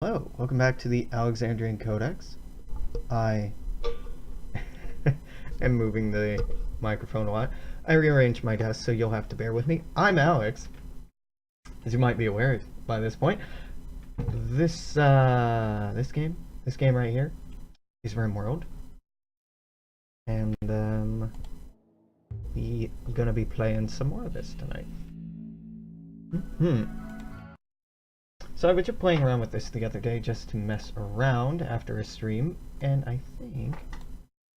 Hello, welcome back to the Alexandrian Codex. I am moving the microphone a lot. I rearranged my desk, so you'll have to bear with me. I'm Alex, as you might be aware by this point. This game right here is Rimworld, and we're gonna be playing some more of this tonight. So I was just playing around with this the other day just to mess around after a stream, and I think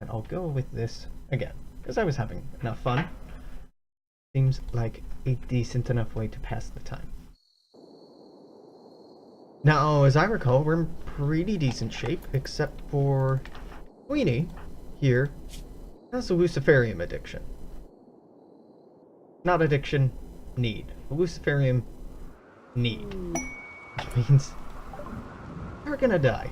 that I'll go with this again, because I was having enough fun. Seems like a decent enough way to pass the time. Now, as I recall, we're in pretty decent shape, except for Queenie here has a Luciferium addiction. Not addiction, need. A Luciferium need. Which means they're gonna die.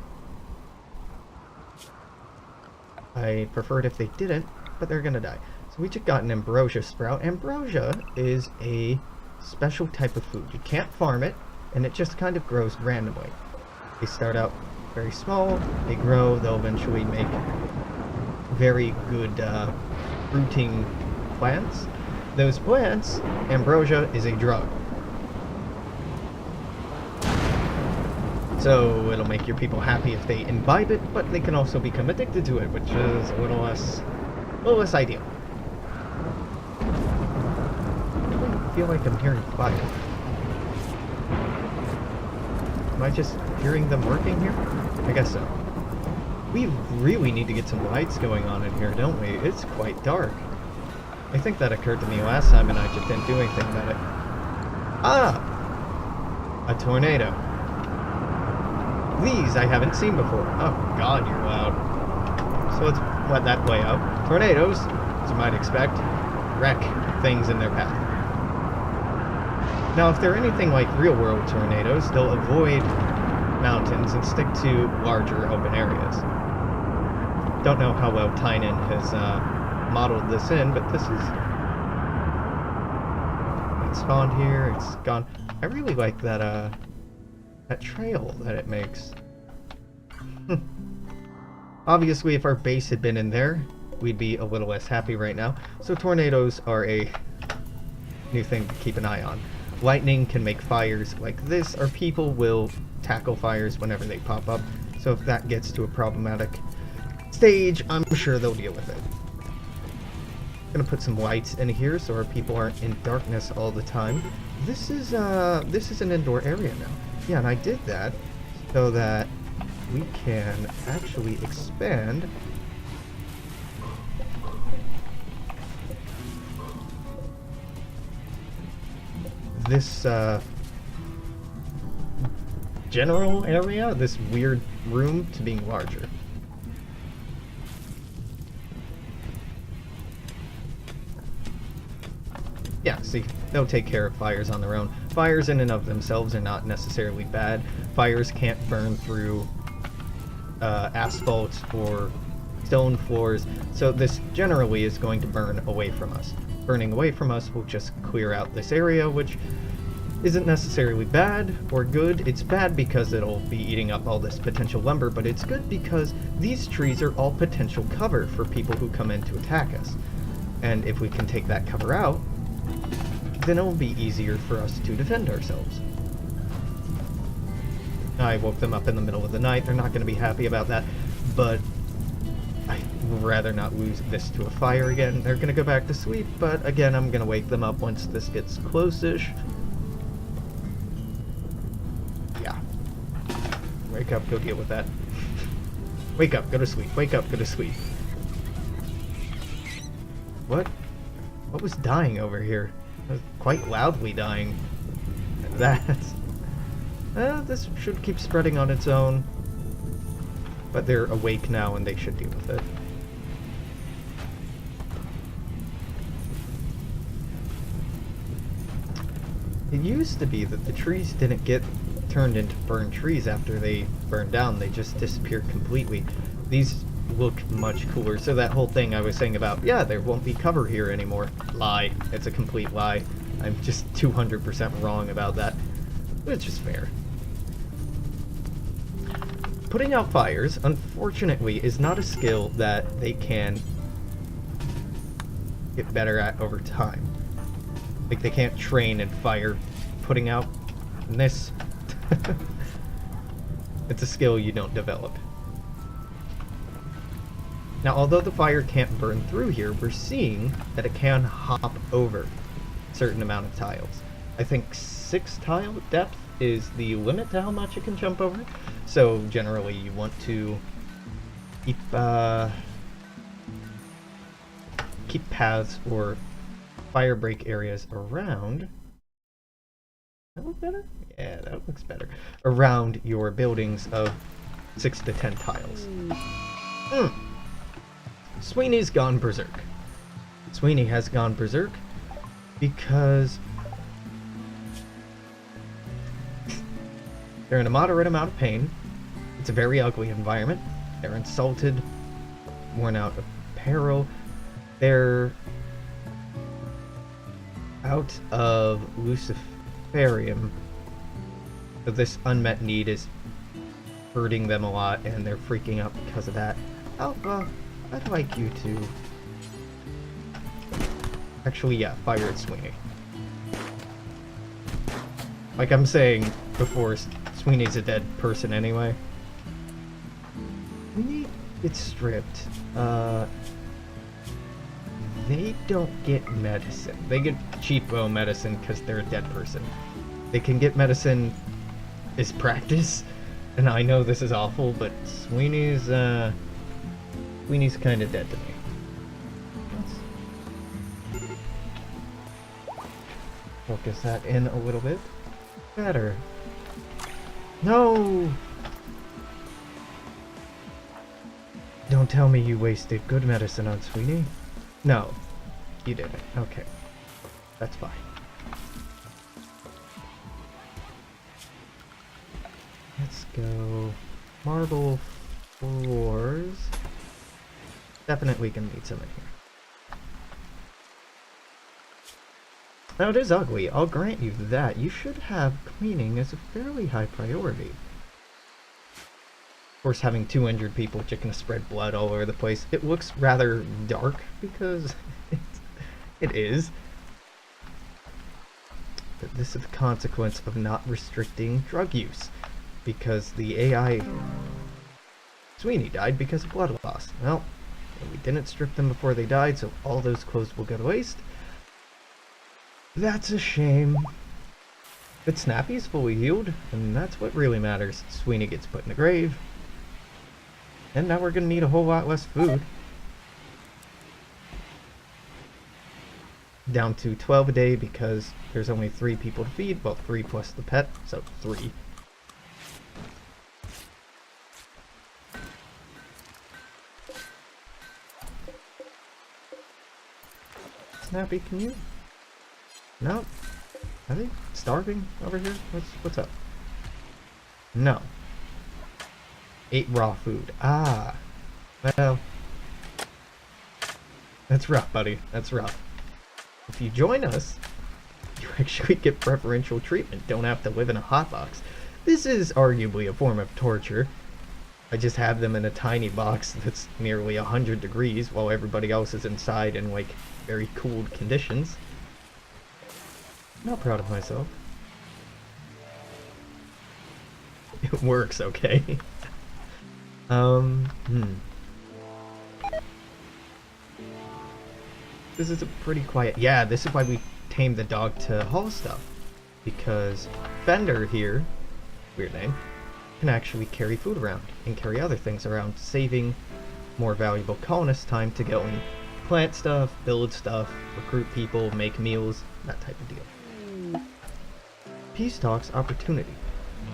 I prefer it if they didn't, but they're gonna die. So we just got an ambrosia sprout. Ambrosia is a special type of food. You can't farm it, and it just kind of grows randomly. They start out very small, they grow, they'll eventually make very good fruiting plants. Those plants, ambrosia is a drug. So it'll make your people happy if they imbibe it, but they can also become addicted to it, which is a little less ideal. I feel like I'm hearing fire. Am I just hearing them working here? I guess so. We really need to get some lights going on in here, don't we? It's quite dark. I think that occurred to me last time and I just didn't do anything about it. Ah! A tornado. These I haven't seen before. Oh god, you're loud. So let's let that play out. Tornadoes, as you might expect, wreck things in their path. Now, if they're anything like real-world tornadoes, they'll avoid mountains and stick to larger open areas. Don't know how well Tynan has modeled this in, but this is... It spawned here, it's gone. I really like that, that trail that it makes. Obviously, if our base had been in there, we'd be a little less happy right now. So tornadoes are a new thing to keep an eye on. Lightning can make fires like this, or people will tackle fires whenever they pop up. So if that gets to a problematic stage, I'm sure they'll deal with it. I'm gonna put some lights in here so our people aren't in darkness all the time. This is an indoor area now. Yeah, and I did that so that we can actually expand this general area, this weird room, to being larger. Yeah, see, they'll take care of fires on their own. Fires in and of themselves are not necessarily bad. Fires can't burn through asphalt or stone floors, so this generally is going to burn away from us. Burning away from us will just clear out this area, which isn't necessarily bad or good. It's bad because it'll be eating up all this potential lumber, but it's good because these trees are all potential cover for people who come in to attack us. And if we can take that cover out, then it will be easier for us to defend ourselves. I woke them up in the middle of the night. They're not going to be happy about that, but I'd rather not lose this to a fire again. They're going to go back to sleep, but again, I'm going to wake them up once this gets close-ish. Yeah. Wake up, go deal with that. Wake up, go to sleep. Wake up, go to sleep. What? What was dying over here? It was quite loudly dying. That's... this should keep spreading on its own. But they're awake now and they should deal with it. It used to be that the trees didn't get turned into burned trees after they burned down. They just disappeared completely. These look much cooler. So that whole thing I was saying about, yeah, there won't be cover here anymore. Lie. It's a complete lie. I'm just 200% wrong about that. Which is fair. putting out fires, unfortunately, is not a skill that they can get better at over time. Like, they can't train and fire putting out this. It's a skill you don't develop. Now, although the fire can't burn through here, we're seeing that it can hop over a certain amount of tiles. I think 6 tile depth is the limit to how much it can jump over. So generally you want to keep paths or fire break areas around. That look better? Yeah, that looks better. Around your buildings of 6 to 10 tiles. Sweeney's gone berserk. Sweeney has gone berserk because they're in a moderate amount of pain. It's a very ugly environment. They're insulted, worn out of peril. They're out of Luciferium. So this unmet need is hurting them a lot, and they're freaking out because of that. Alpha, I'd like you to... Actually, yeah, fire at Sweeney. Like I'm saying before, Sweeney's a dead person anyway. Sweeney gets stripped. They don't get medicine. They get cheapo medicine because they're a dead person. They can get medicine as practice, and I know this is awful, but Sweeney's kind of dead to me. Let's focus that in a little bit. Better. No! Don't tell me you wasted good medicine on Sweeney. No, you didn't. Okay. That's fine. Let's go marble floors. Definitely can need some in here. Now it is ugly, I'll grant you that. You should have cleaning as a fairly high priority. Of course, having 2 injured people just gonna spread blood all over the place. It looks rather dark because it is. But this is the consequence of not restricting drug use. Because the AI... Sweeney died because of blood loss. Well, we didn't strip them before they died, so all those clothes will go to waste. That's a shame. But Snappy's fully healed, and that's what really matters. Sweeney gets put in the grave. And now we're gonna need a whole lot less food. Down to 12 a day because there's only 3 people to feed. Well, 3 plus the pet, so 3. Snappy, can you? No? Are they starving over here? What's up? No. 8 raw food. Ah. Well. That's rough, buddy. That's rough. If you join us, you actually get preferential treatment. Don't have to live in a hotbox. This is arguably a form of torture. I just have them in a tiny box that's nearly 100 degrees while everybody else is inside in, like, very cooled conditions. I'm not proud of myself. It works, okay? This is a pretty quiet... Yeah, this is why we tamed the dog to haul stuff. Because Fender here, weird name, can actually carry food around and carry other things around, saving more valuable colonists time to go and plant stuff, build stuff, recruit people, make meals, that type of deal. Peace talks opportunity.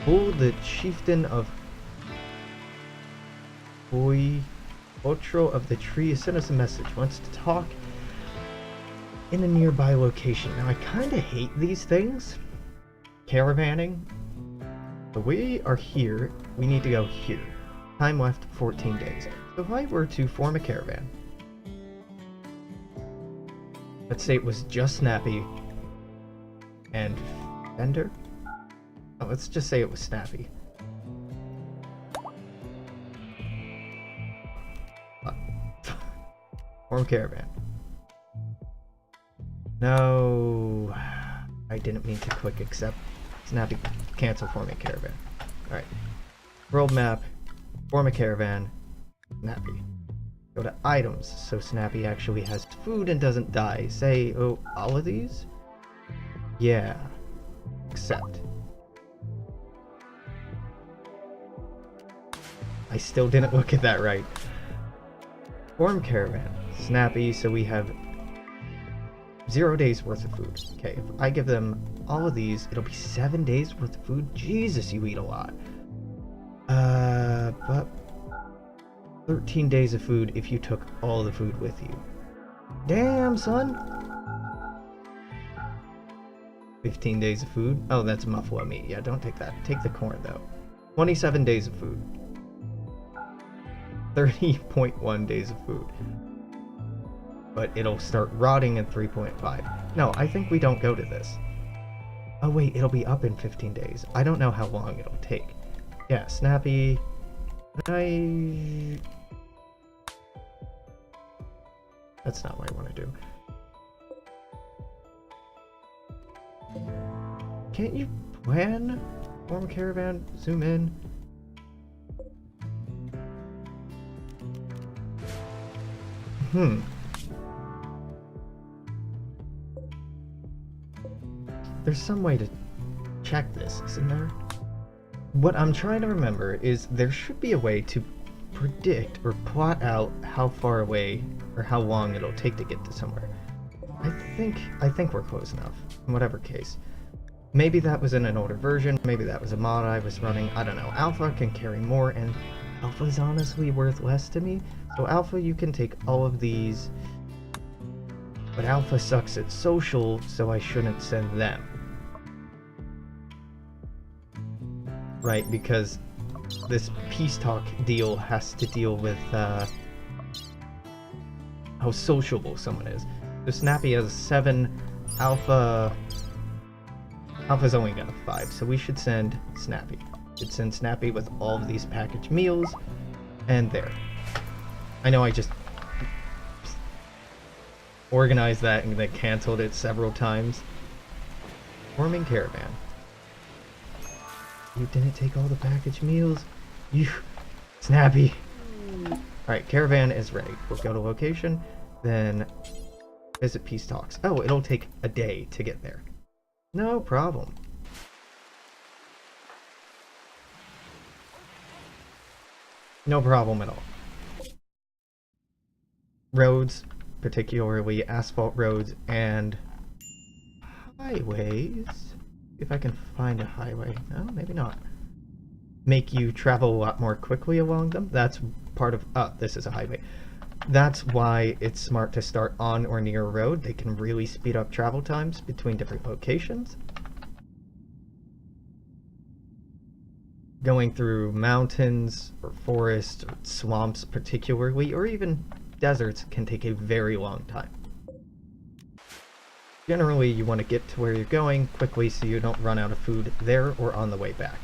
Bull, the chieftain of Otro of the tree, sent us a message. Wants to talk in a nearby location. Now I kinda hate these things. Caravanning. So we are here. We need to go here. Time left 14 days. So if I were to form a caravan, let's say it was just Snappy and Fender. Oh, let's just say it was Snappy. Form caravan. No, I didn't mean to click accept. Snappy, cancel forming caravan. Alright. World map, form a caravan, Snappy. Go to items, so Snappy actually has food and doesn't die. Say, oh, all of these? Yeah. Accept. I still didn't look at that right. Form caravan, Snappy, so we have 0 days worth of food. Okay, if I give them all of these, it'll be 7 days worth of food. Jesus, you eat a lot. But 13 days of food if you took all the food with you. Damn, son. 15 days of food. Oh, that's buffalo meat. Yeah, don't take that. Take the corn, though. 27 days of food. 30.1 days of food. But it'll start rotting in 3.5. No, I think we don't go to this. Oh wait, it'll be up in 15 days. I don't know how long it'll take. Yeah, Snappy... That's not what I want to do. Can't you plan? Form caravan, zoom in. There's some way to check this, isn't there? What I'm trying to remember is there should be a way to predict or plot out how far away or how long it'll take to get to somewhere. I think we're close enough, in whatever case. Maybe that was in an older version, maybe that was a mod I was running, I don't know. Alpha can carry more, and Alpha is honestly worth less to me. So Alpha, you can take all of these, but Alpha sucks at social, so I shouldn't send them. Right, because this peace talk deal has to deal with how sociable someone is. So Snappy has 7, Alpha's only got a 5, so we should send Snappy. We should send Snappy with all of these packaged meals, and there. I know I just organized that and then canceled it several times. Forming caravan. You didn't take all the packaged meals. You... Snappy. Alright, caravan is ready. We'll go to location, then visit peace talks. Oh, it'll take a day to get there. No problem. No problem at all. Roads, particularly asphalt roads and highways. If I can find a highway. No, maybe not. Make you travel a lot more quickly along them. That's part of... this is a highway. That's why it's smart to start on or near a road. They can really speed up travel times between different locations. Going through mountains or forests or swamps particularly, or even deserts, can take a very long time. Generally, you want to get to where you're going quickly so you don't run out of food there or on the way back.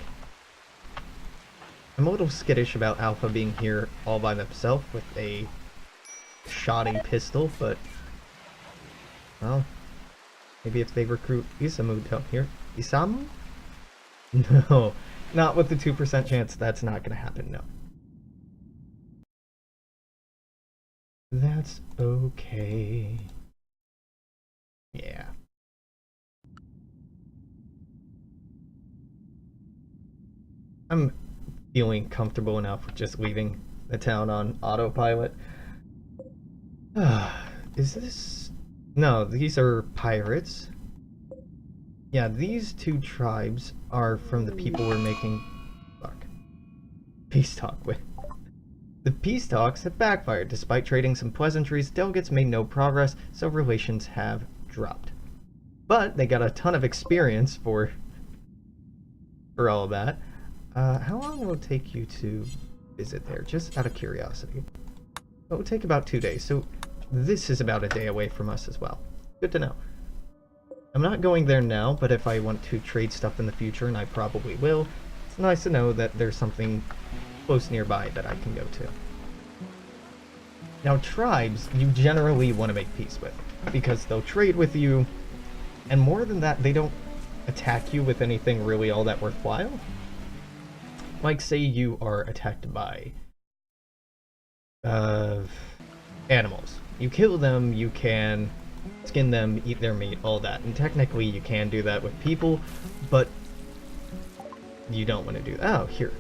I'm a little skittish about Alpha being here all by themselves with a shoddy pistol, but, well, maybe if they recruit Isamu down here. Isamu? No, not with the 2% chance. That's not going to happen, no. That's okay. Yeah. I'm feeling comfortable enough with just leaving the town on autopilot. Is this... No, these are pirates. Yeah, these 2 tribes are from the people we're making... peace talk with. The peace talks have backfired. Despite trading some pleasantries, delegates made no progress, so relations have dropped. But they got a ton of experience for all of that. How long will it take you to visit there? Just out of curiosity. It will take about 2 days, so this is about a day away from us as well. Good to know. I'm not going there now, but if I want to trade stuff in the future, and I probably will, it's nice to know that there's something close nearby that I can go to. Now tribes, you generally want to make peace with, because they'll trade with you, and more than that, they don't attack you with anything really all that worthwhile. Like, say you are attacked by animals. You kill them, you can skin them, eat their meat, all that. And technically you can do that with people, but you don't want to do that. Oh, here.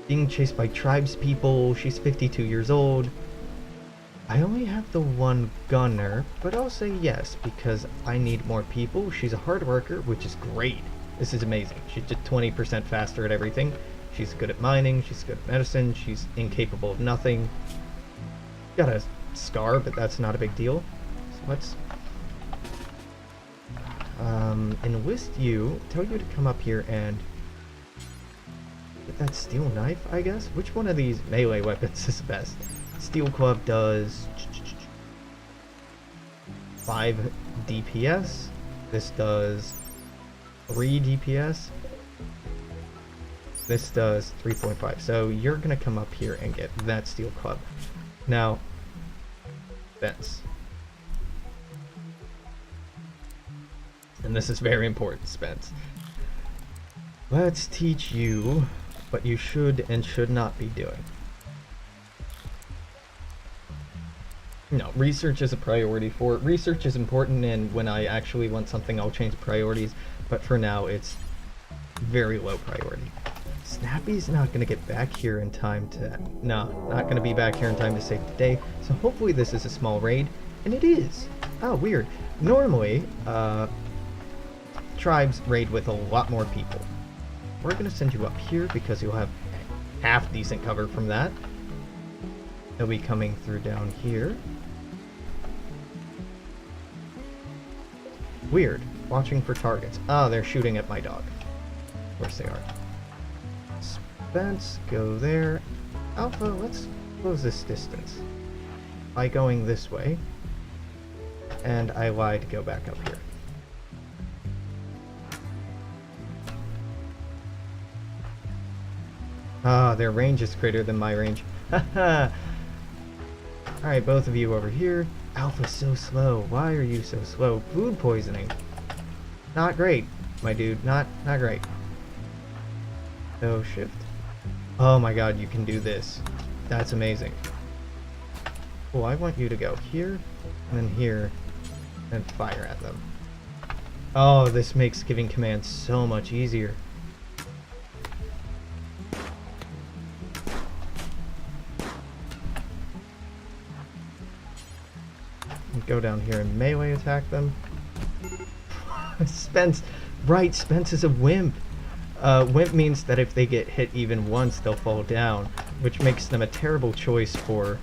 Being chased by tribespeople, she's 52 years old. I only have the one gunner, but I'll say yes, because I need more people. She's a hard worker, which is great. This is amazing. She's just 20% faster at everything. She's good at mining, she's good at medicine, she's incapable of nothing. Got a scar, but that's not a big deal. So let's enlist you, tell you to come up here and get that steel knife, I guess? Which one of these melee weapons is best? Steel club does 5 DPS. This does 3 DPS. This does 3.5. So you're gonna come up here and get that steel club. Now, Spence. And this is very important, Spence. Let's teach you what you should and should not be doing. No, research is a priority for it. Research is important, and when I actually want something, I'll change priorities. But for now, it's very low priority. Snappy's not going to get back here in time to... No, not going to be back here in time to save the day. So hopefully this is a small raid. And it is. Oh, weird. Normally, tribes raid with a lot more people. We're going to send you up here because you'll have half decent cover from that. They'll be coming through down here. Weird. Watching for targets. Oh, they're shooting at my dog. Of course they are. Spence, go there. Alpha, let's close this distance by going this way. And I lied, go back up here. Ah, their range is greater than my range. Haha! Alright, both of you over here. Alpha's so slow. Why are you so slow? Food poisoning. Not great, my dude. Not great. So, shift. Oh my god, you can do this. That's amazing. Well, I want you to go here, and then here, and fire at them. Oh, this makes giving commands so much easier. Go down here and melee attack them. Spence, right, Spence is a wimp. Wimp means that if they get hit even once, they'll fall down, which makes them a terrible choice for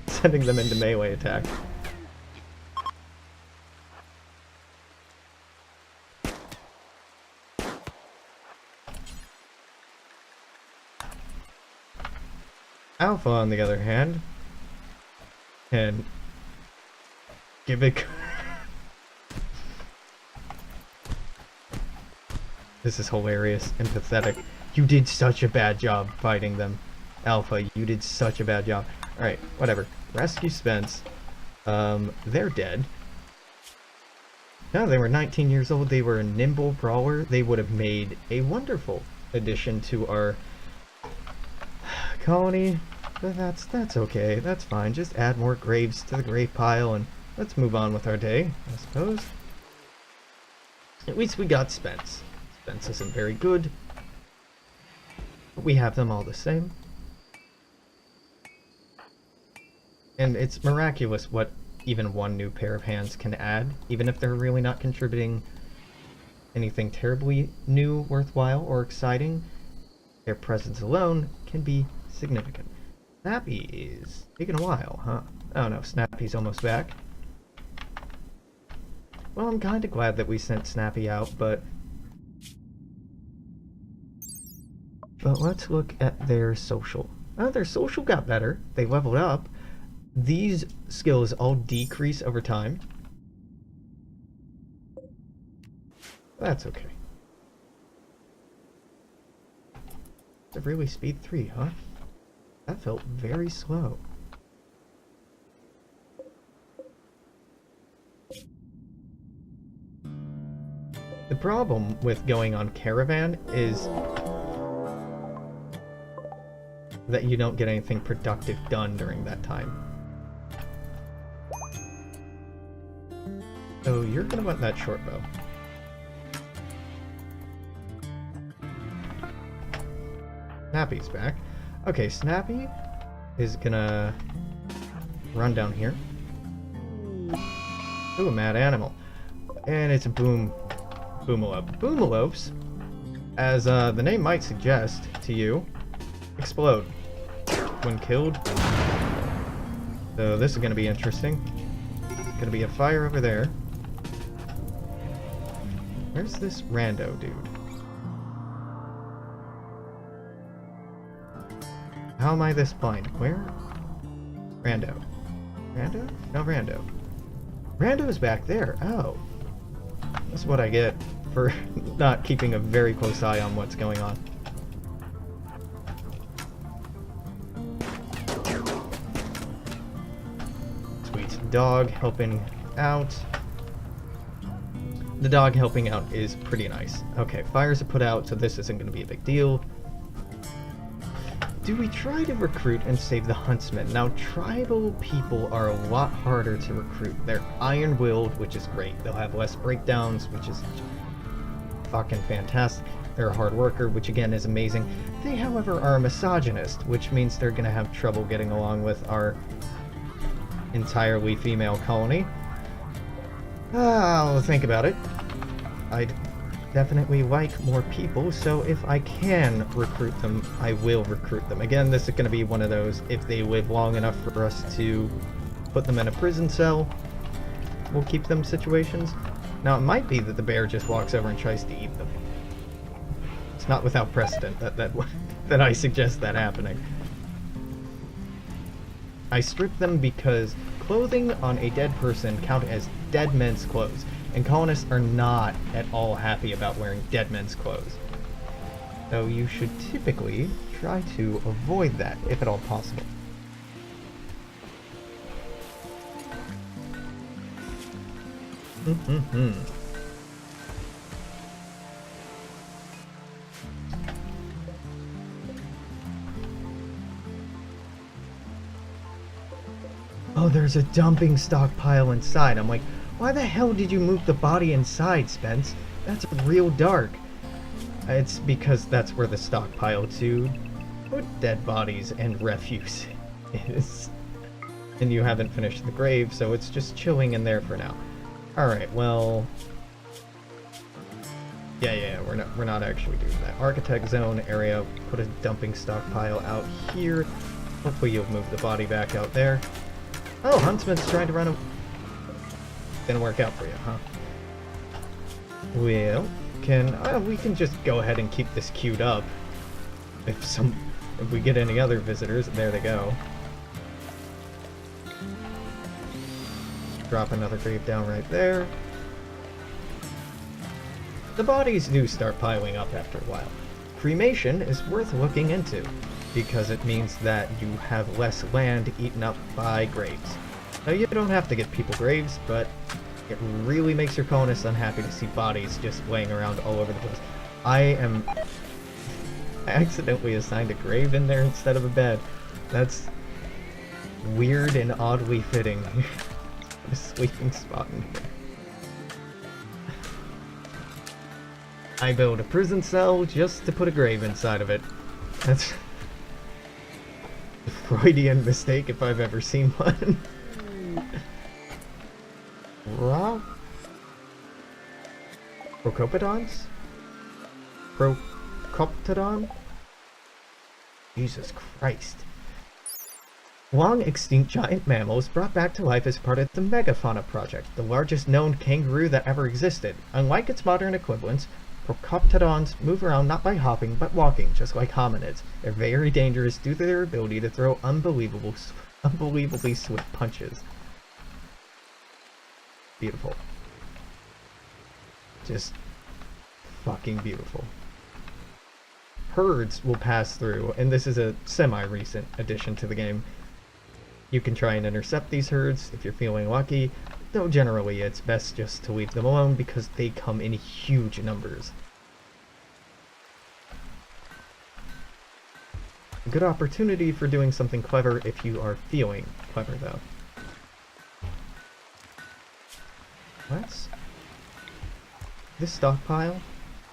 sending them into melee attack. Alpha, on the other hand, can give it... This is hilarious and pathetic. You did such a bad job fighting them. Alpha, you did such a bad job. Alright, whatever. Rescue Spence. They're dead. No, they were 19 years old. They were a nimble brawler. They would have made a wonderful addition to our colony. But that's okay. That's fine. Just add more graves to the grave pile and let's move on with our day, I suppose. At least we got Spence. Spence isn't very good, but we have them all the same. And it's miraculous what even one new pair of hands can add, even if they're really not contributing anything terribly new, worthwhile, or exciting. Their presence alone can be significant. Snappy is taking a while, huh? Oh no, Snappy's almost back. Well, I'm kinda glad that we sent Snappy out, but let's look at their social. Oh, their social got better. They leveled up. These skills all decrease over time. That's okay. It's a really speed 3, huh? That felt very slow. The problem with going on caravan is that you don't get anything productive done during that time. So you're gonna want that short bow. Snappy's back. Okay, Snappy is gonna run down here. Ooh, a mad animal. And it's a Boomalope. Boomalopes, as the name might suggest to you, explode when killed. So this is gonna be interesting. There's gonna be a fire over there. Where's this rando dude? How am I this blind? Where? Rando. Rando? No, Rando. Rando's back there. Oh. That's what I get for not keeping a very close eye on what's going on. Sweet. Dog helping out. The dog helping out is pretty nice. Okay, fires are put out, so this isn't going to be a big deal. Do we try to recruit and save the huntsman? Now, tribal people are a lot harder to recruit. They're iron-willed, which is great. They'll have less breakdowns, which is fucking fantastic. They're a hard worker, which again is amazing. They, however, are a misogynist, which means they're gonna have trouble getting along with our entirely female colony. I'll think about it. I'd definitely like more people, so if I can recruit them, I will recruit them. Again, this is going to be one of those, if they live long enough for us to put them in a prison cell, we'll keep them situations. Now, it might be that the bear just walks over and tries to eat them. It's not without precedent that I suggest that happening. I strip them because clothing on a dead person count as dead men's clothes, and colonists are not at all happy about wearing dead men's clothes. So you should typically try to avoid that, if at all possible. Oh, there's a dumping stockpile inside. I'm like, why the hell did you move the body inside, Spence? That's real dark. It's because that's where the stockpile to put dead bodies and refuse is. And you haven't finished the grave, so it's just chilling in there for now. Alright, well... Yeah, we're not actually doing that. Architect zone area, put a dumping stockpile out here. Hopefully you'll move the body back out there. Oh, Huntsman's trying to run a... Didn't work out for you, huh? Well, we can just go ahead and keep this queued up. If we get any other visitors, there they go. Drop another grave down right there. The bodies do start piling up after a while. Cremation is worth looking into, because it means that you have less land eaten up by graves. Now, you don't have to get people graves, but it really makes your colonists unhappy to see bodies just laying around all over the place. I accidentally assigned a grave in there instead of a bed. That's weird and oddly fitting. A sleeping spot in here. I built a prison cell just to put a grave inside of it. That's a Freudian mistake if I've ever seen one. Procopodons? Procoptodon? Jesus Christ. Long extinct giant mammals brought back to life as part of the Megafauna Project, the largest known kangaroo that ever existed. Unlike its modern equivalents, Procoptodons move around not by hopping, but walking, just like hominids. They're very dangerous due to their ability to throw unbelievably swift punches. Beautiful. Just fucking beautiful. Herds will pass through, and this is a semi-recent addition to the game. You can try and intercept these herds if you're feeling lucky. Though generally it's best just to leave them alone because they come in huge numbers. A good opportunity for doing something clever if you are feeling clever, though. This stockpile,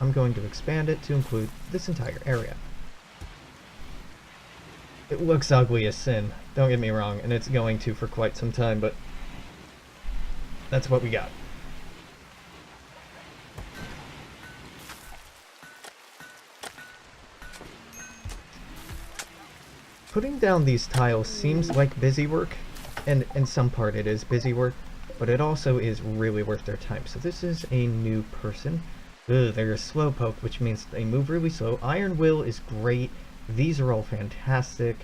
I'm going to expand it to include this entire area. It looks ugly as sin, don't get me wrong, and it's going to for quite some time, but that's what we got. Putting down these tiles seems like busy work, and in some part it is busy work, but it also is really worth their time. So this is a new person. Ugh, they're a slowpoke, which means they move really slow. Iron Will is great. These are all fantastic.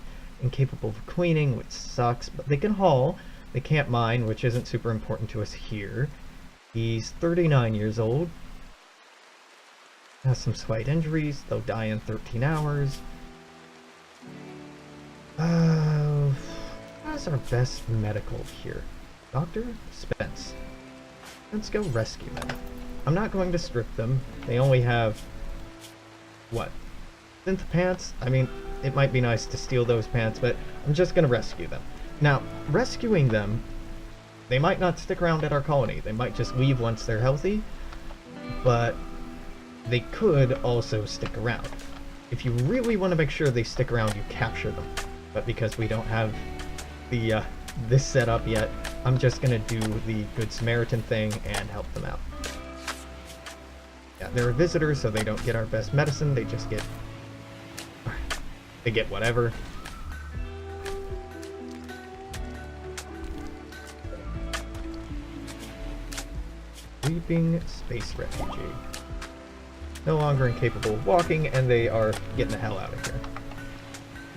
Incapable of cleaning, which sucks, but they can haul. They can't mine, which isn't super important to us here. He's 39 years old. Has some slight injuries. They'll die in 13 hours. How's our best medical here? Dr. Spence. Let's go rescue them. I'm not going to strip them. They only have... what? Synth pants? I mean, it might be nice to steal those pants, but I'm just going to rescue them. Now, rescuing them, they might not stick around at our colony. They might just leave once they're healthy, but they could also stick around. If you really want to make sure they stick around, you capture them. But because we don't have the this set up yet, I'm just going to do the Good Samaritan thing and help them out. Yeah, they're visitors, so they don't get our best medicine. They just get... they get whatever. Sleeping space refugee. No longer incapable of walking, and they are getting the hell out of here.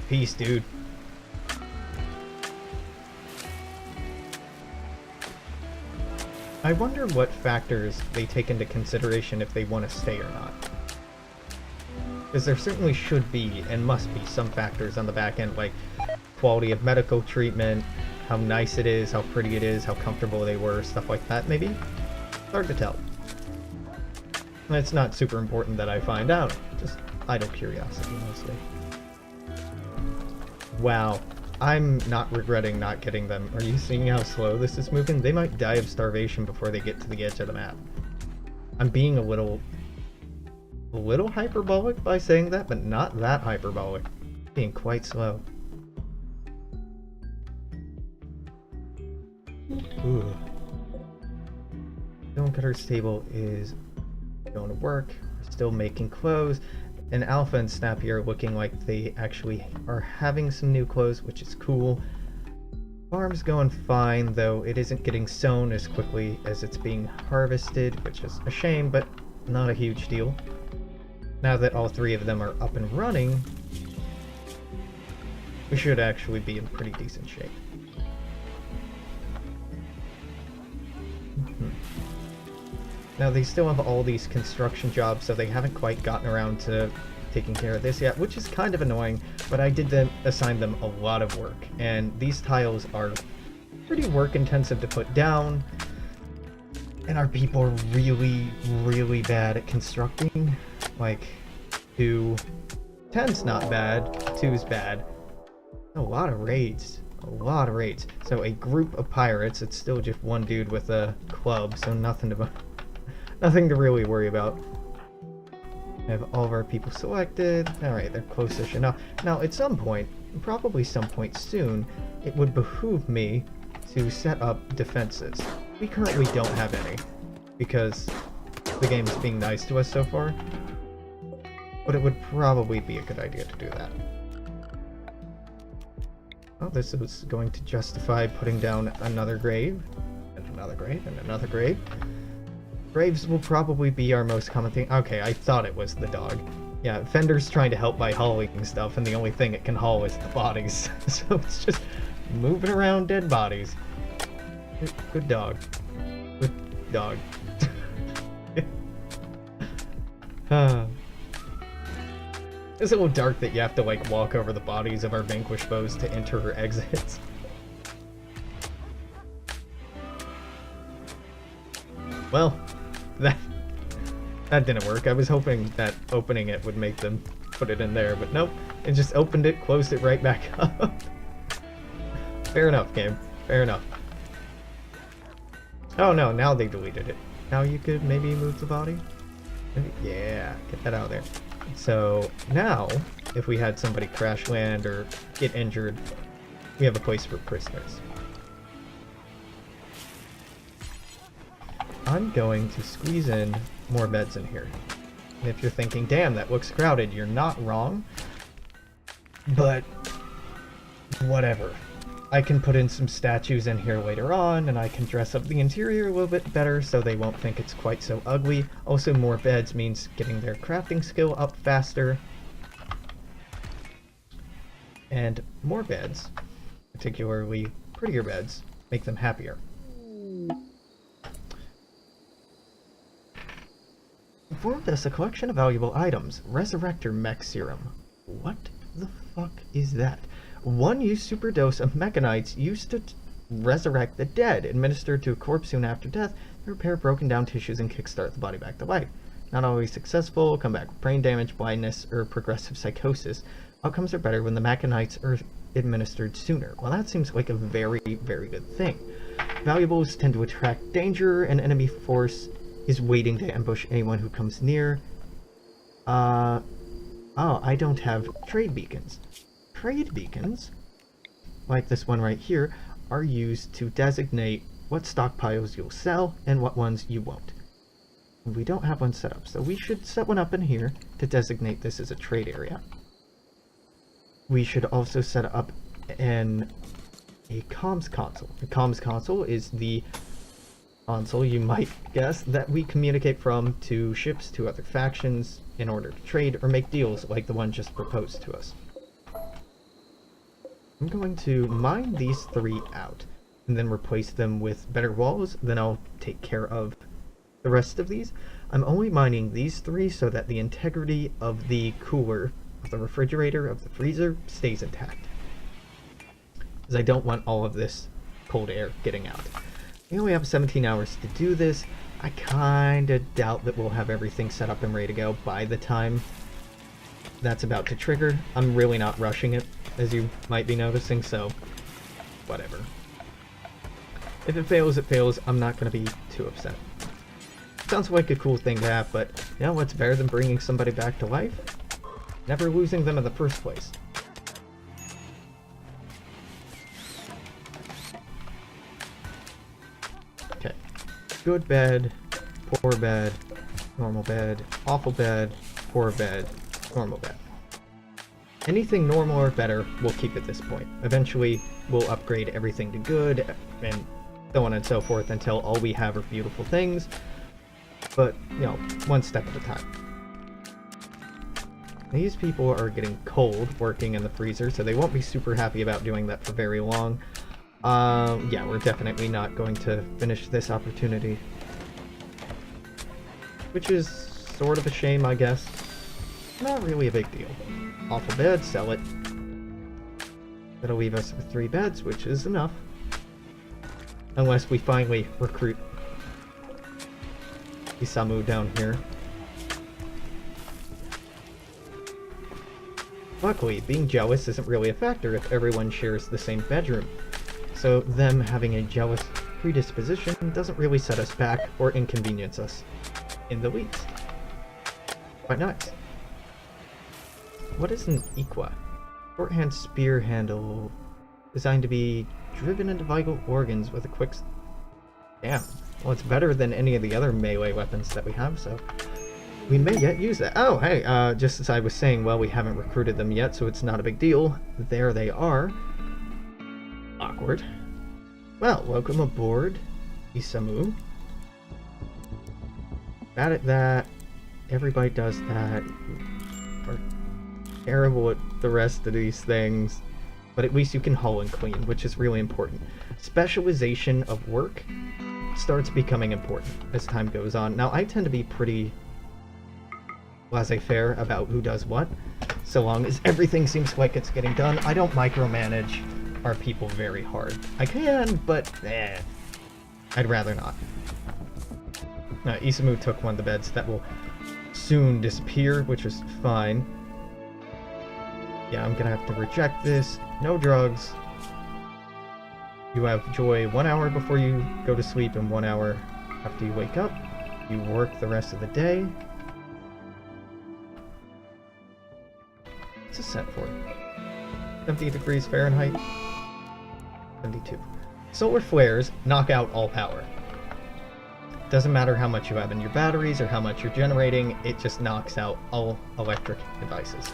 Peace, dude. I wonder what factors they take into consideration if they want to stay or not. Because there certainly should be, and must be, some factors on the back end, like quality of medical treatment, how nice it is, how pretty it is, how comfortable they were, stuff like that, maybe? It's hard to tell. And it's not super important that I find out, just idle curiosity, mostly. Wow. I'm not regretting not getting them. Are you seeing how slow this is moving? They might die of starvation before they get to the edge of the map. I'm being a little hyperbolic by saying that, but not that hyperbolic. Being quite slow. Ooh. Stonecutter's table is going to work. We're still making clothes. And Alpha and Snappy are looking like they actually are having some new clothes, which is cool. Farm's going fine, though it isn't getting sown as quickly as it's being harvested, which is a shame, but not a huge deal. Now that all three of them are up and running, we should actually be in pretty decent shape. Now they still have all these construction jobs, so they haven't quite gotten around to taking care of this yet, which is kind of annoying, but I did assign them a lot of work, and these tiles are pretty work intensive to put down, and our people are really, really bad at constructing. Like, 2, 10's not bad, 2's bad. A lot of raids. A lot of raids. So a group of pirates, it's still just one dude with a club, so nothing to really worry about. We have all of our people selected. Alright, they're close-ish enough. Now, at some point, probably some point soon, it would behoove me to set up defenses. We currently don't have any, because the game's being nice to us so far. But it would probably be a good idea to do that. Well, this is going to justify putting down another grave, and another grave, and another grave. Graves will probably be our most common thing. Okay, I thought it was the dog. Yeah, Fender's trying to help by hauling stuff, and the only thing it can haul is the bodies. So it's just moving around dead bodies. Good dog. Good dog. It's a little dark that you have to, like, walk over the bodies of our vanquished foes to enter or exit. Well, that didn't work. I was hoping that opening it would make them put it in there, but nope. It just opened it, closed it right back up. Fair enough, game. Fair enough. Oh no, now they deleted it. Now you could maybe move the body? Yeah, get that out of there. So now, if we had somebody crash land or get injured, we have a place for prisoners. I'm going to squeeze in more beds in here. And if you're thinking, damn, that looks crowded, you're not wrong. But whatever. I can put in some statues in here later on, and I can dress up the interior a little bit better so they won't think it's quite so ugly. Also, more beds means getting their crafting skill up faster. And more beds, particularly prettier beds, make them happier. Informed us a collection of valuable items. Resurrector Mech Serum. What the fuck is that? One use superdose of mechanites used to resurrect the dead, administered to a corpse soon after death, to repair broken down tissues and kickstart the body back to life. Not always successful, come back with brain damage, blindness, or progressive psychosis. Outcomes are better when the mechanites are administered sooner. Well, that seems like a very, very good thing. Valuables tend to attract danger, and enemy force is waiting to ambush anyone who comes near. Oh, I don't have trade beacons. Trade beacons, like this one right here, are used to designate what stockpiles you'll sell and what ones you won't. We don't have one set up, so we should set one up in here to designate this as a trade area. We should also set up a comms console. The comms console is the console, you might guess, that we communicate from to ships to other factions in order to trade or make deals like the one just proposed to us. I'm going to mine these 3 out and then replace them with better walls, then I'll take care of the rest of these. I'm only mining these 3 so that the integrity of the cooler, of the refrigerator, of the freezer stays intact. Because I don't want all of this cold air getting out. We only have 17 hours to do this. I kinda doubt that we'll have everything set up and ready to go by the time that's about to trigger. I'm really not rushing it, as you might be noticing, so whatever. If it fails, it fails. I'm not going to be too upset. Sounds like a cool thing to have, but you know what's better than bringing somebody back to life? Never losing them in the first place. Okay. Good bed, poor bed, normal bed, awful bed, poor bed, normal bed. Anything normal or better, we'll keep at this point. Eventually, we'll upgrade everything to good, and so on and so forth until all we have are beautiful things. But, you know, one step at a time. These people are getting cold working in the freezer, so they won't be super happy about doing that for very long. Yeah, we're definitely not going to finish this opportunity. Which is sort of a shame, I guess. Not really a big deal. Awful bed, sell it. That'll leave us with 3 beds, which is enough. Unless we finally recruit Isamu down here. Luckily, being jealous isn't really a factor if everyone shares the same bedroom. So them having a jealous predisposition doesn't really set us back or inconvenience us in the least. Quite nice. What is an Equa? Shorthand spear handle designed to be driven into vital organs with a quick... Damn. Well, it's better than any of the other melee weapons that we have, so... we may yet use that. Oh, hey, just as I was saying, well, we haven't recruited them yet, so it's not a big deal. There they are. Awkward. Well, welcome aboard, Isamu. Bad at that. Everybody does that. Or terrible at the rest of these things, but at least you can haul and clean, which is really important. Specialization of work starts becoming important as time goes on. Now, I tend to be pretty laissez-faire about who does what, so long as everything seems like it's getting done. I don't micromanage our people very hard. I can, but I'd rather not. Isamu took one of the beds that will soon disappear, which is fine. Yeah, I'm gonna have to reject this. No drugs. You have joy 1 hour before you go to sleep and 1 hour after you wake up. You work the rest of the day. What's this set for? 70 degrees Fahrenheit. 72. Solar flares knock out all power. Doesn't matter how much you have in your batteries or how much you're generating, it just knocks out all electric devices.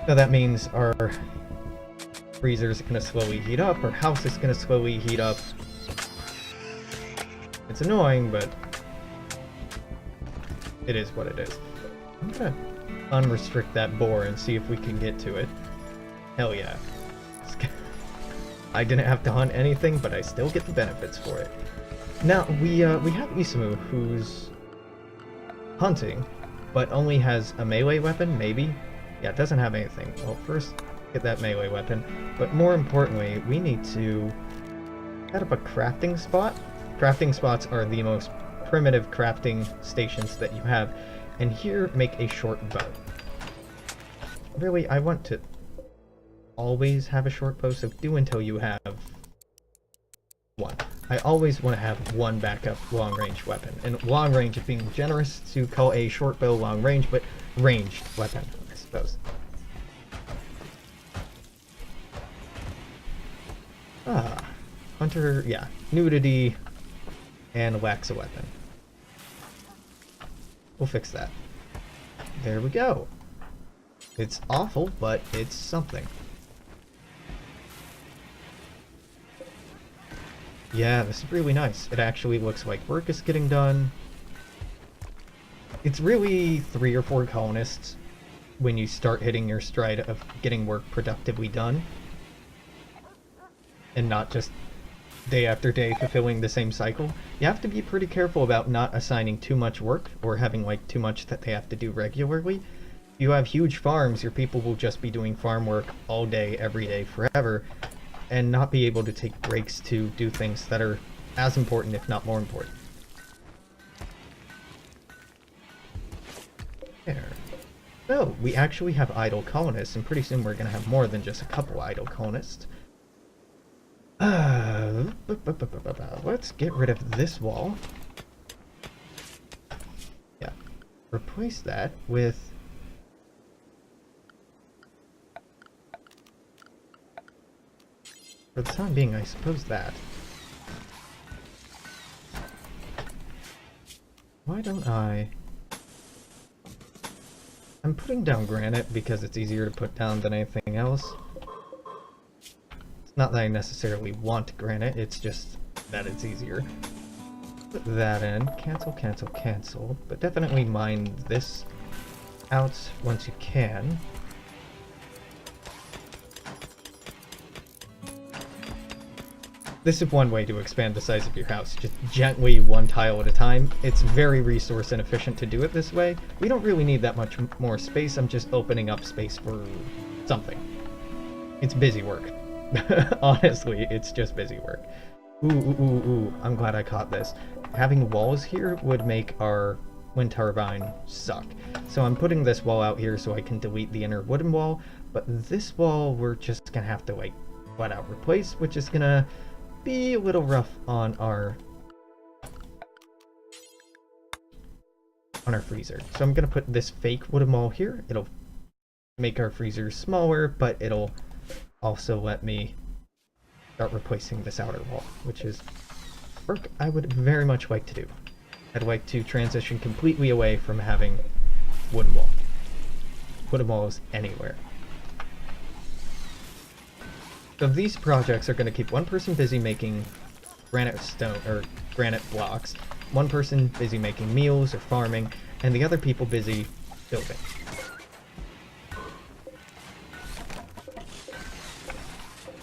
So that means our freezer is going to slowly heat up, our house is going to slowly heat up. It's annoying, but it is what it is. I'm going to unrestrict that boar and see if we can get to it. Hell yeah. I didn't have to hunt anything, but I still get the benefits for it. Now, we have Isamu, who's hunting, but only has a melee weapon, maybe? Yeah, it doesn't have anything. Well, first, get that melee weapon. But more importantly, we need to set up a crafting spot. Crafting spots are the most primitive crafting stations that you have. And here, make a short bow. Really, I want to always have a short bow, so do until you have one. I always want to have one backup long-range weapon. And long-range is being generous to call a short bow long-range, but ranged weapon, I suppose. Hunter, yeah, nudity, and lacks a weapon. We'll fix that. There we go. It's awful, but it's something. Yeah, this is really nice. It actually looks like work is getting done. It's really 3 or 4 colonists when you start hitting your stride of getting work productively done. And not just day after day fulfilling the same cycle. You have to be pretty careful about not assigning too much work or having like too much that they have to do regularly. If you have huge farms, your people will just be doing farm work all day, every day, forever, and not be able to take breaks to do things that are as important, if not more important. There. So, we actually have idle colonists, and pretty soon we're going to have more than just a couple idle colonists. Let's get rid of this wall. Yeah. Replace that with... For the time being, I suppose that. Why don't I... I'm putting down granite because it's easier to put down than anything else. It's not that I necessarily want granite, it's just that it's easier. Put that in. Cancel, cancel, cancel. But definitely mine this out once you can. This is one way to expand the size of your house, just gently one tile at a time. It's very resource inefficient to do it this way. We don't really need that much more space, I'm just opening up space for something. It's busy work. Honestly, it's just busy work. Ooh, I'm glad I caught this. Having walls here would make our wind turbine suck. So I'm putting this wall out here so I can delete the inner wooden wall, but this wall we're just gonna have to like flat out replace, which is gonna be a little rough on our freezer. So I'm gonna put this fake wooden wall here. It'll make our freezer smaller, but it'll also let me start replacing this outer wall, which is work I would very much like to do. I'd like to transition completely away from having wooden walls anywhere. So these projects are going to keep one person busy making granite stone or granite blocks, one person busy making meals or farming, and the other people busy building.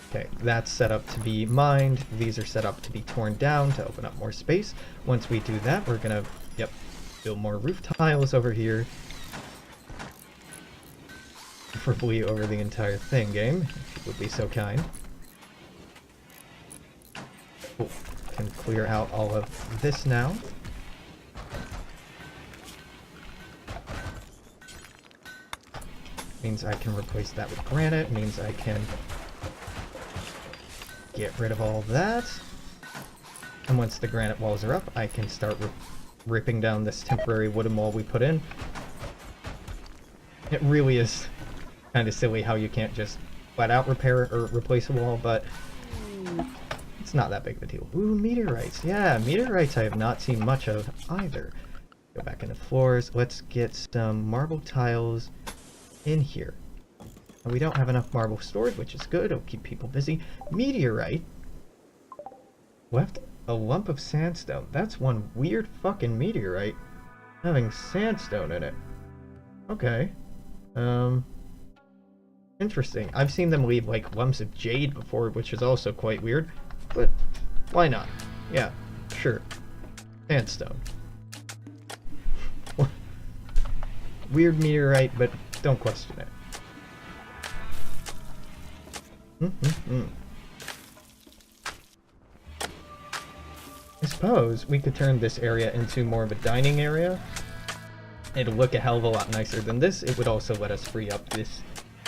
Okay, that's set up to be mined. These are set up to be torn down to open up more space. Once we do that, we're gonna, build more roof tiles over here. Preferably over the entire thing, game, if you would be so kind. Cool. can clear out all of this now. Means I can replace that with granite. Means I can get rid of all that. And once the granite walls are up, I can start ripping down this temporary wooden wall we put in. It really is kind of silly how you can't just flat out repair or replace a wall, but it's not that big of a deal. Ooh, meteorites. Yeah, meteorites I have not seen much of either. Go back into floors. Let's get some marble tiles in here. And we don't have enough marble stored, which is good. It'll keep people busy. Meteorite left a lump of sandstone. That's one weird fucking meteorite having sandstone in it. Okay. Interesting. I've seen them leave like lumps of jade before, which is also quite weird. But why not? Yeah, sure. Sandstone. Weird meteorite, but don't question it. I suppose we could turn this area into more of a dining area. It'll look a hell of a lot nicer than this. It would also let us free up this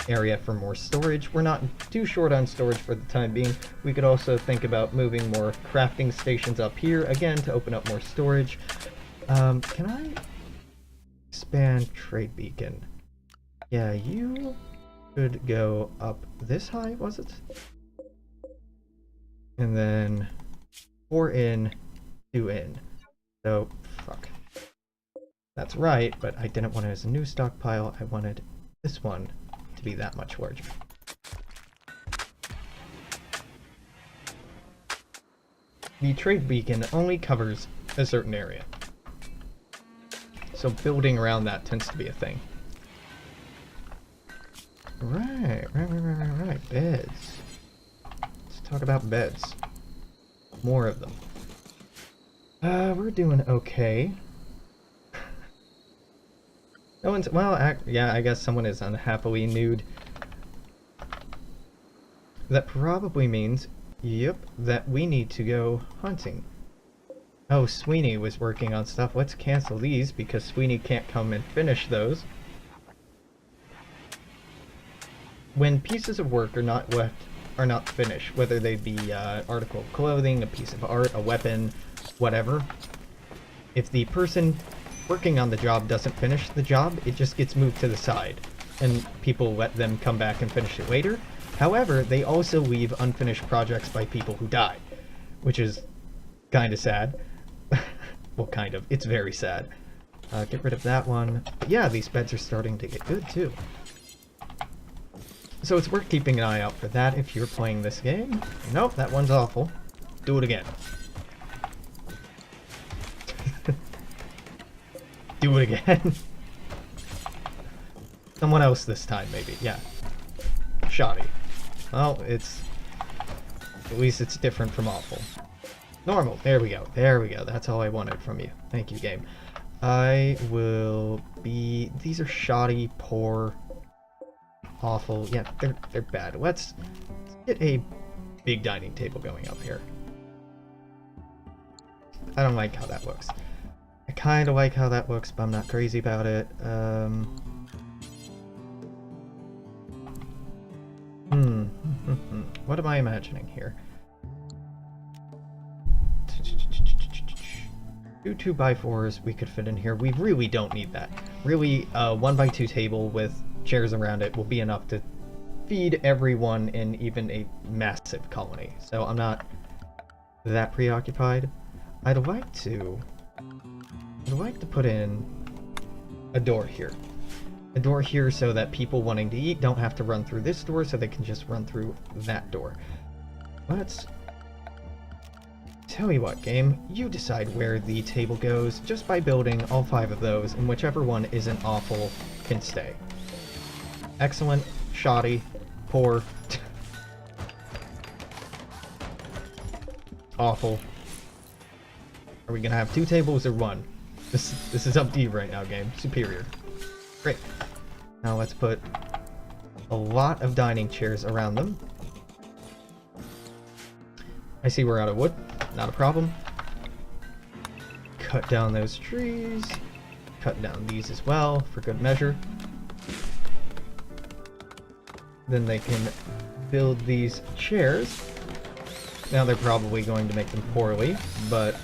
area for more storage. We're not too short on storage for the time being. We could also think about moving more crafting stations up here, again, to open up more storage. Can I expand trade beacon? Yeah, you could go up this high, was it? And then 4 in, 2 in. So, fuck. That's right, but I didn't want it as a new stockpile. I wanted this one to be that much larger. The trade beacon only covers a certain area, so building around that tends to be a thing. Right. Beds. Let's talk about beds. More of them. We're doing okay. No one's, well, yeah, I guess someone is unhappily nude. That probably means, yep, that we need to go hunting. Oh, Sweeney was working on stuff. Let's cancel these because Sweeney can't come and finish those. When pieces of work are not finished, whether they be article of clothing, a piece of art, a weapon, whatever, if the person working on the job doesn't finish the job, it just gets moved to the side, and people let them come back and finish it later. However, they also leave unfinished projects by people who die, which is kind of sad. Well, kind of. It's very sad. Get rid of that one. But yeah, these beds are starting to get good, too. So it's worth keeping an eye out for that if you're playing this game. Nope, that one's awful. Do it again. Do it again. Someone else this time, maybe. Yeah. Shoddy. Well, it's... at least it's different from awful. Normal. There we go. There we go. That's all I wanted from you. Thank you, game. I will be... these are shoddy, poor, awful. Yeah, they're bad. Let's get a big dining table going up here. I don't like how that looks. I kind of like how that looks, but I'm not crazy about it. What am I imagining here? 2 2x4s we could fit in here. We really don't need that. Really, a 1x2 table with chairs around it will be enough to feed everyone in even a massive colony. So I'm not that preoccupied. I'd like to put in a door here. A door here so that people wanting to eat don't have to run through this door, so they can just run through that door. Let's... tell you what, game. You decide where the table goes just by building all 5 of those, and whichever one isn't awful can stay. Excellent, shoddy, poor, awful. Are we gonna have 2 tables or 1? This is up to you right now, game. Superior. Great. Now let's put a lot of dining chairs around them. I see we're out of wood. not a problem. Cut down those trees. Cut down these as well, for good measure. Then they can build these chairs. Now they're probably going to make them poorly, but,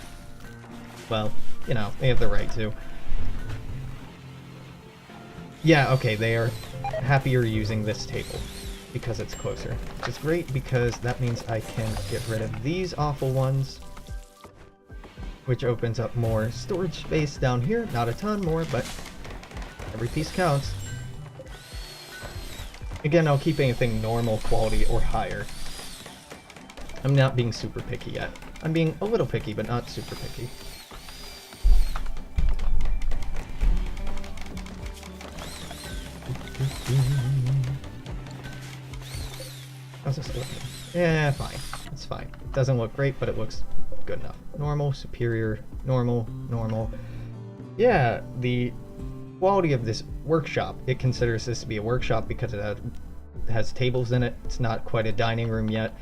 well, you know, they have the right to. Yeah, okay, they are happier using this table because it's closer. Which is great because that means I can get rid of these awful ones, which opens up more storage space down here. Not a ton more, but every piece counts. Again, I'll keep anything normal quality or higher. I'm not being super picky yet. I'm being a little picky, but not super picky. How's this looking? Yeah, fine. It's fine. It doesn't look great, but it looks good enough. Normal, superior, normal, normal. Yeah, the quality of this workshop, it considers this to be a workshop because it has tables in it. It's not quite a dining room yet.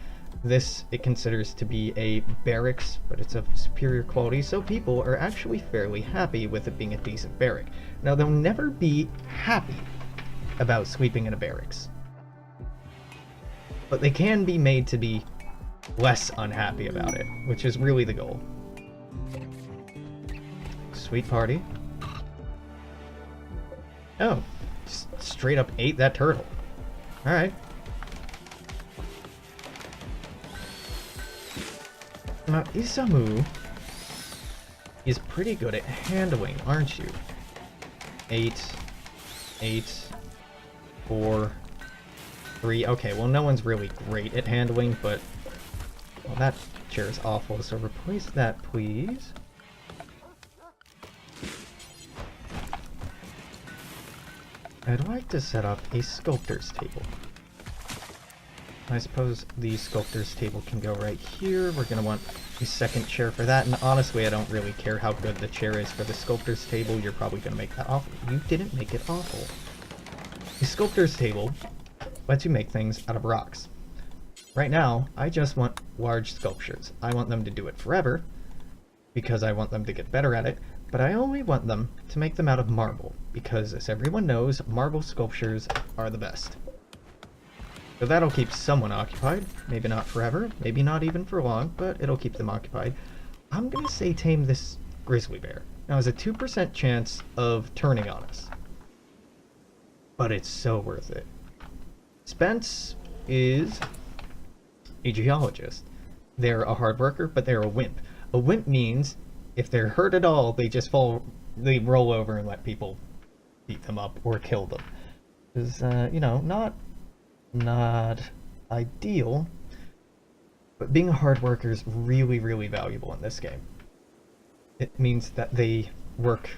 This it considers to be a barracks, but it's of superior quality, so people are actually fairly happy with it being a decent barrack. Now, they'll never be happy about sleeping in a barracks, but they can be made to be less unhappy about it, which is really the goal. Sweet party. Oh, straight up ate that turtle. Alright. Now, Isamu is pretty good at handling, aren't you? 8, 4, 3. Okay, well, no one's really great at handling, but... Well, that chair is awful, so replace that, please. I'd like to set up a sculptor's table. I suppose the sculptor's table can go right here. We're going to want a second chair for that, and honestly, I don't really care how good the chair is for the sculptor's table. You're probably going to make that awful. You didn't make it awful. The sculptor's table lets you make things out of rocks. Right now, I just want large sculptures. I want them to do it forever, because I want them to get better at it, but I only want them to make them out of marble, because as everyone knows, marble sculptures are the best. So that'll keep someone occupied. Maybe not forever, maybe not even for long, but it'll keep them occupied. I'm gonna say tame this grizzly bear. Now, there's a 2% chance of turning on us, but it's so worth it. Spence is a geologist. They're a hard worker, but they're a wimp. A wimp means if they're hurt at all, they just they roll over and let people beat them up or kill them. Because, you know, not ideal, but being a hard worker is really, really valuable in this game. It means that they work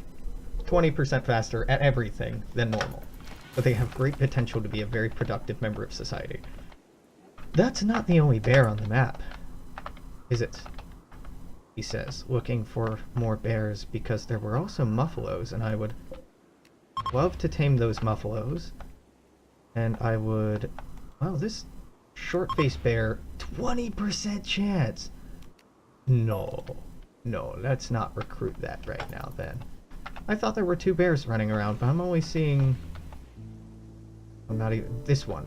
20% faster at everything than normal, but they have great potential to be a very productive member of society. That's not the only bear on the map, is it? He says, looking for more bears because there were also muffalos, and I would love to tame those muffalos. And I would... Wow, this short-faced bear, 20% chance! No, let's not recruit that right now then. I thought there were 2 bears running around, but I'm only seeing... I'm not even... this one.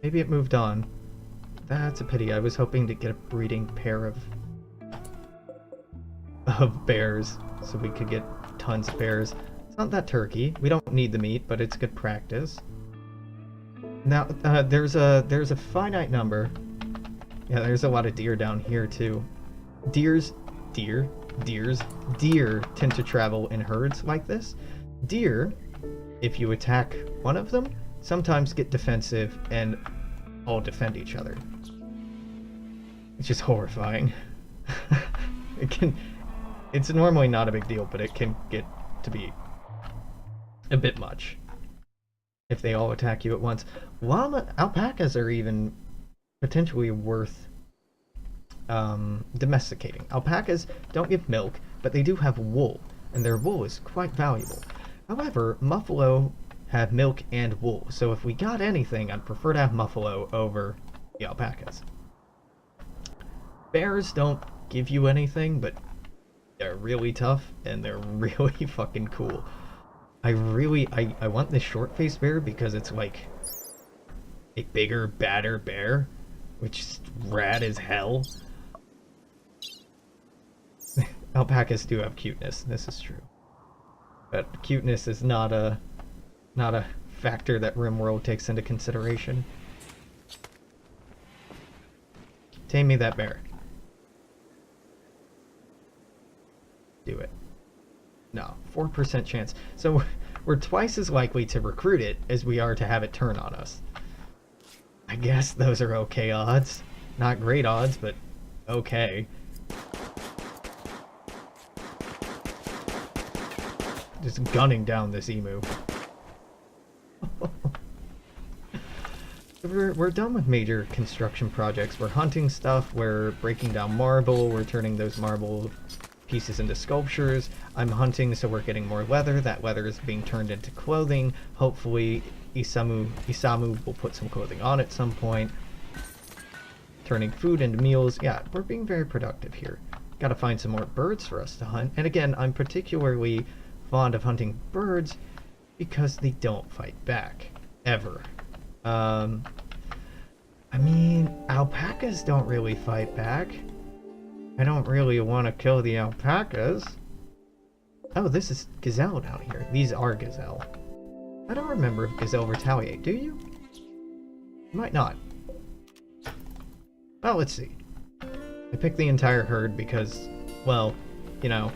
Maybe it moved on. That's a pity. I was hoping to get a breeding pair of bears, so we could get tons of bears. It's not that turkey. We don't need the meat, but it's good practice. Now, there's a finite number. Yeah, there's a lot of deer down here too. Deer tend to travel in herds like this. Deer, if you attack one of them, sometimes get defensive and all defend each other. It's just horrifying. It's normally not a big deal, but it can get to be a bit much if they all attack you at once. Alpacas are even potentially worth domesticating. Alpacas don't give milk, but they do have wool, and their wool is quite valuable. However, muffalo have milk and wool, so if we got anything, I'd prefer to have muffalo over the alpacas. Bears don't give you anything, but they're really tough and they're really fucking cool. I want this short-faced bear because it's like a bigger, badder bear, which is rad as hell. Alpacas do have cuteness, this is true. But cuteness is not a factor that Rimworld takes into consideration. Tame me that bear. Do it. No, 4% chance. So we're twice as likely to recruit it as we are to have it turn on us. I guess those are okay odds. Not great odds, but okay. Just gunning down this emu. We're done with major construction projects. We're hunting stuff, we're breaking down marble, we're turning those marble pieces into sculptures. I'm hunting, so we're getting more leather. That leather is being turned into clothing. Hopefully Isamu will put some clothing on at some point. Turning food into meals. Yeah, we're being very productive here. Gotta find some more birds for us to hunt. And again, I'm particularly fond of hunting birds because they don't fight back. Ever. I mean, alpacas don't really fight back. I don't really want to kill the alpacas. Oh, this is gazelle down here. These are gazelle. I don't remember if gazelle retaliate, do you? Might not. Well, let's see. I picked the entire herd because, well, you know,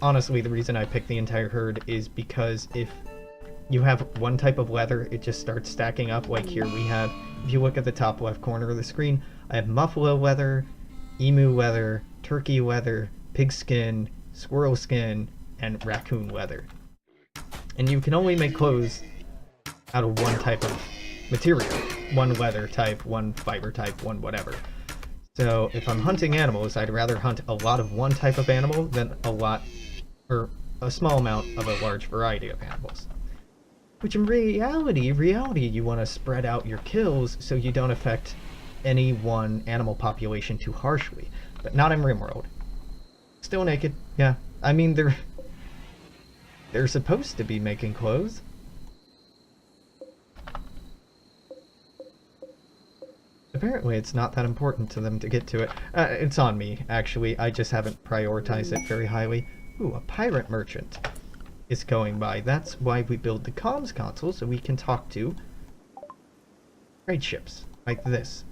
honestly, the reason I picked the entire herd is because if you have one type of leather, it just starts stacking up. Like here we have, if you look at the top left corner of the screen, I have muffalo leather, emu leather, turkey leather, pig skin, squirrel skin, and raccoon leather. And you can only make clothes out of one type of material. One leather type, one fiber type, one whatever. So if I'm hunting animals, I'd rather hunt a lot of one type of animal than a lot, or a small amount of a large variety of animals. Which in reality, you want to spread out your kills so you don't affect any one animal population too harshly. But not in Rimworld. Still naked, yeah. I mean, they're supposed to be making clothes. Apparently it's not that important to them to get to it. It's on me, actually. I just haven't prioritized it very highly. Ooh, a pirate merchant is going by. That's why we build the comms console, so we can talk to trade ships like this.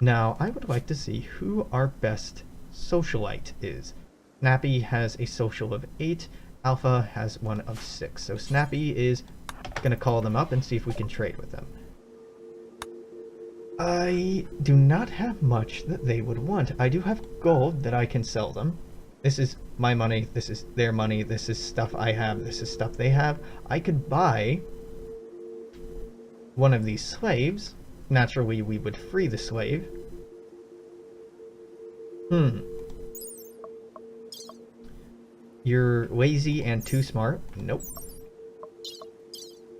Now, I would like to see who our best socialite is. Snappy has a social of 8, Alpha has one of 6. So Snappy is going to call them up and see if we can trade with them. I do not have much that they would want. I do have gold that I can sell them. This is my money, this is their money, this is stuff I have, this is stuff they have. I could buy one of these slaves. Naturally, we would free the slave. You're lazy and too smart. Nope.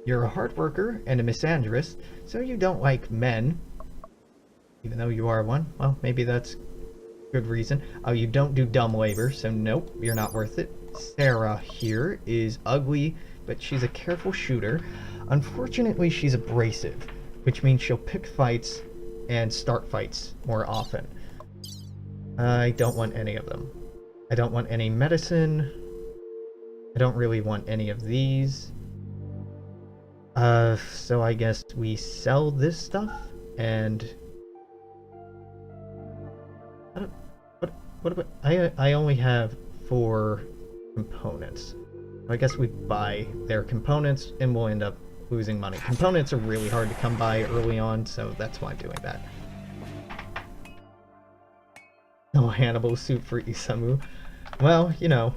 You're a hard worker and a misandrist, so you don't like men. Even though you are one. Well, maybe that's good reason. Oh, you don't do dumb labor, so nope, you're not worth it. Sarah here is ugly, but she's a careful shooter. Unfortunately, she's abrasive, which means she'll pick fights and start fights more often. I don't want any of them. I don't want any medicine. I don't really want any of these. So I guess we sell this stuff and... What about... I only have 4 components. I guess we buy their components and we'll end up losing money. Components are really hard to come by early on, so that's why I'm doing that. No Hannibal suit for Isamu. Well, you know.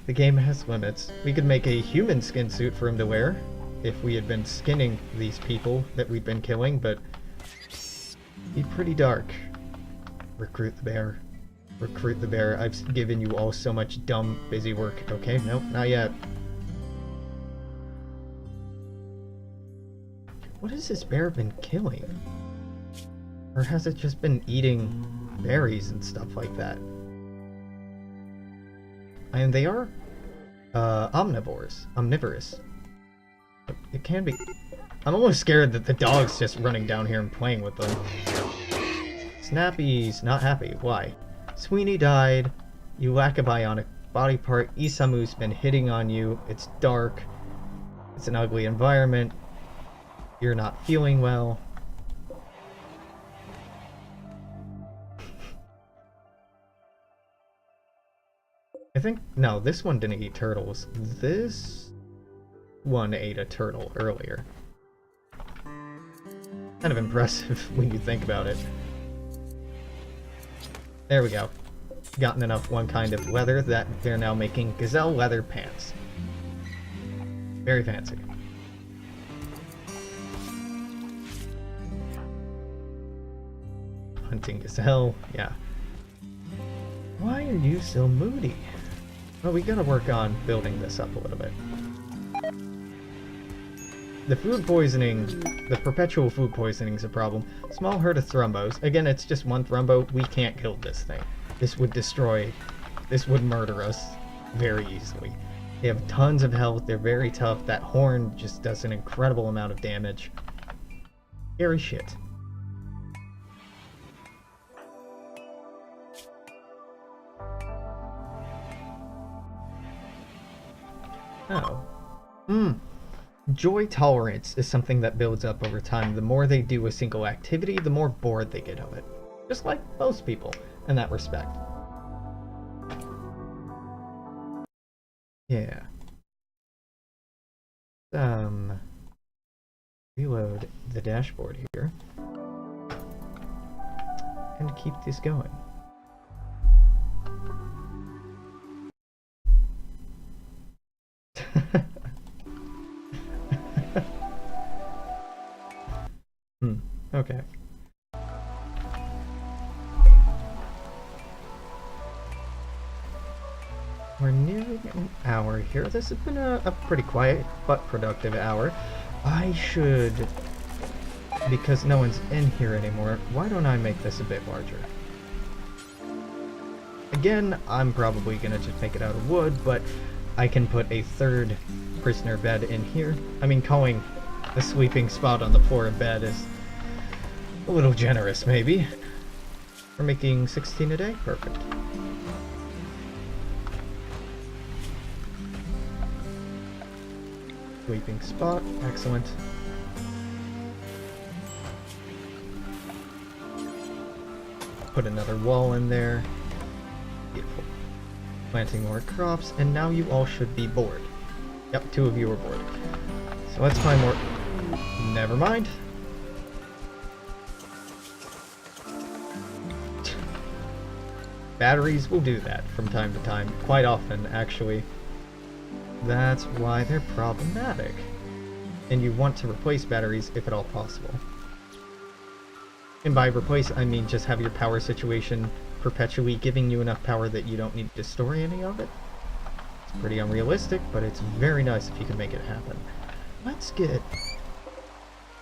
The game has limits. We could make a human skin suit for him to wear if we had been skinning these people that we've been killing, but it'd be pretty dark. Recruit the bear. Recruit the bear. I've given you all so much dumb, busy work. Okay, nope, not yet. What has this bear been killing? Or has it just been eating berries and stuff like that? And they are omnivorous. It can be. I'm almost scared that the dog's just running down here and playing with them. Snappy's not happy. Why? Sweeney died. You lack a bionic body part. Isamu's been hitting on you. It's dark. It's an ugly environment. You're not feeling well. I think, no, this one didn't eat turtles. This one ate a turtle earlier. Kind of impressive when you think about it. There we go. Gotten enough one kind of leather that they're now making gazelle leather pants. Very fancy. Hunting gazelle, yeah. Why are you so moody? Well, we gotta work on building this up a little bit. The food poisoning, the perpetual food poisoning is a problem. Small herd of thrumbos. Again, it's just one thrumbo. We can't kill this thing. This would destroy, this would murder us very easily. They have tons of health. They're very tough. That horn just does an incredible amount of damage. Scary shit. Oh. Joy tolerance is something that builds up over time. The more they do a single activity, the more bored they get of it. Just like most people in that respect. Yeah. Reload the dashboard here. And keep this going. Okay. We're nearing an hour here. This has been a pretty quiet but productive hour. I should, because no one's in here anymore, why don't I make this a bit larger? Again, I'm probably gonna just make it out of wood, but I can put a third prisoner bed in here. I mean, calling the sleeping spot on the floor a bed is a little generous, maybe. We're making 16 a day? Perfect. Sleeping spot, excellent. Put another wall in there. Beautiful. Planting more crops, and now you all should be bored. Yep, 2 of you are bored. So let's find more. Never mind. Batteries will do that from time to time. Quite often, actually. That's why they're problematic. And you want to replace batteries if at all possible. And by replace, I mean just have your power situation perpetually giving you enough power that you don't need to store any of it. It's pretty unrealistic, but it's very nice if you can make it happen. Let's get...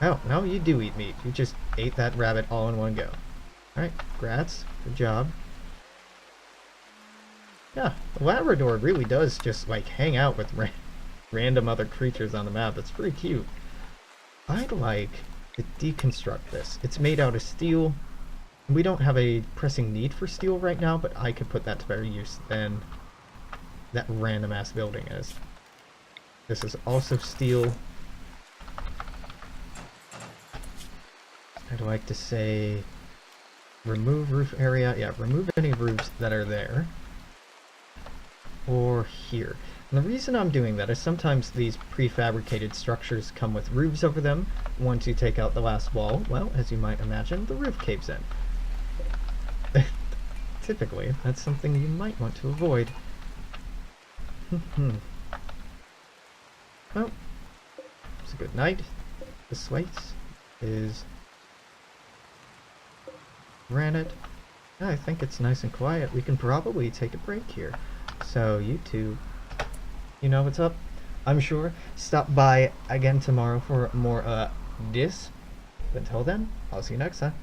Oh, no, you do eat meat. You just ate that rabbit all in one go. Alright, grats. Good job. Yeah, the Labrador really does just, like, hang out with random other creatures on the map. It's pretty cute. I'd like to deconstruct this. It's made out of steel. We don't have a pressing need for steel right now, but I could put that to better use than that random-ass building is. This is also steel. I'd like to say remove roof area. Yeah, remove any roofs that are there. Or here. And the reason I'm doing that is sometimes these prefabricated structures come with roofs over them. Once you take out the last wall, well, as you might imagine, the roof caves in. Typically, that's something you might want to avoid. Well, it's a good night. The slate is granite. I think it's nice and quiet. We can probably take a break here. So you two, you know what's up, I'm sure. Stop by again tomorrow for more this. Until then, I'll see you next time.